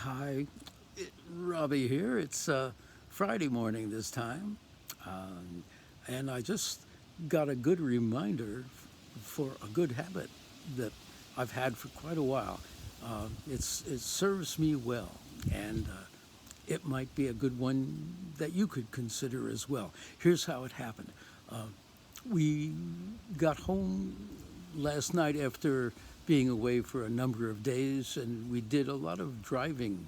Hi, Robbie here. It's Friday morning this time, um, and I just got a good reminder for a good habit that I've had for quite a while. It serves me well, and it might be a good one that you could consider as well. Here's how it happened. Uh, we got home last night after being away for a number of days, and we did a lot of driving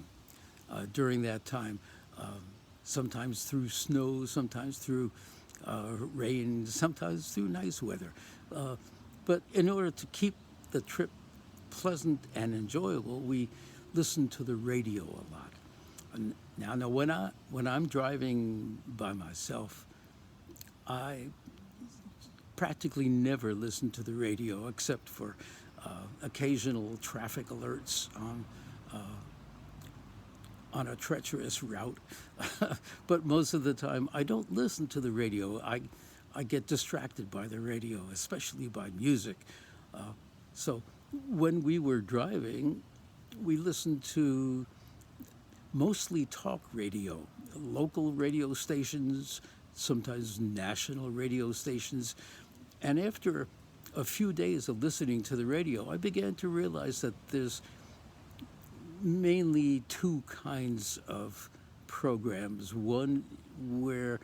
during that time. Sometimes through snow, sometimes through rain, sometimes through nice weather. Uh, but in order to keep the trip pleasant and enjoyable, we listened to the radio a lot. And now, when I'm driving by myself, I practically never listen to the radio except for occasional traffic alerts on a treacherous route. But most of the time, I don't listen to the radio. I get distracted by the radio, especially by music. So when we were driving, we listened to mostly talk radio, local radio stations, sometimes national radio stations. And after a few days of listening to the radio, I began to realize that there's mainly two kinds of programs. One where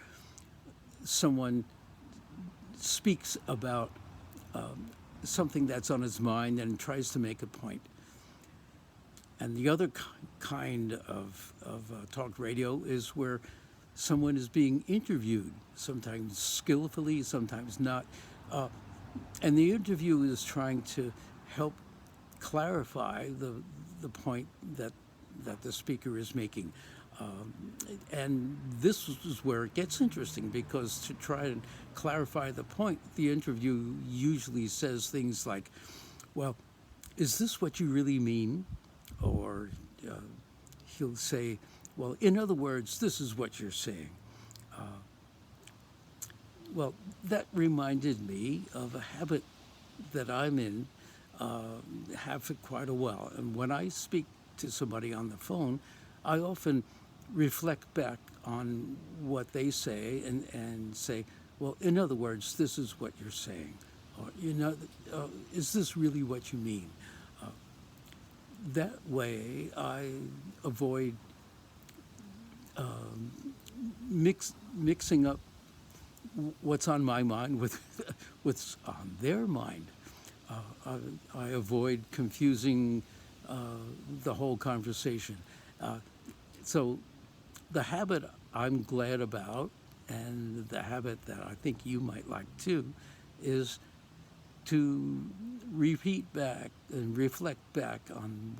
someone speaks about something that's on his mind and tries to make a point. And the other kind of talk radio is where someone is being interviewed, sometimes skillfully, sometimes not. And the interview is trying to help clarify the point that the speaker is making. Um, and this is where it gets interesting because to try and clarify the point, the interview usually says things like, well, is this what you really mean? Or uh, he'll say, well, in other words, this is what you're saying. Well, that reminded me of a habit that I'm in, have for quite a while. And when I speak to somebody on the phone, I often reflect back on what they say and say, well, in other words, this is what you're saying. Or, is this really what you mean? Uh, that way, I avoid mixing up what's on my mind with what's on their mind. I avoid confusing uh, the whole conversation. Uh, so the habit I'm glad about, and the habit that I think you might like too, is to repeat back and reflect back on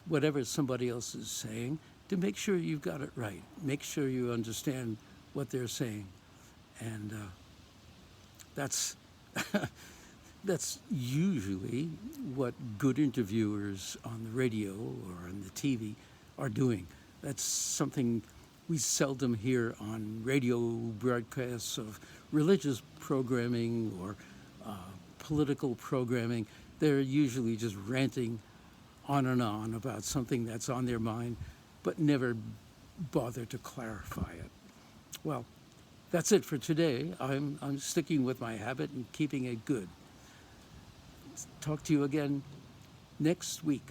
whatever somebody else is saying to make sure you've got it right. Make sure you understand what they're saying, and that's that's usually what good interviewers on the radio or on the TV are doing. That's something we seldom hear on radio broadcasts of religious programming or uh, political programming. They're usually just ranting on and on about something that's on their mind, but never bother to clarify it. Well, that's it for today. I'm sticking with my habit and keeping it good. Talk to you again next week.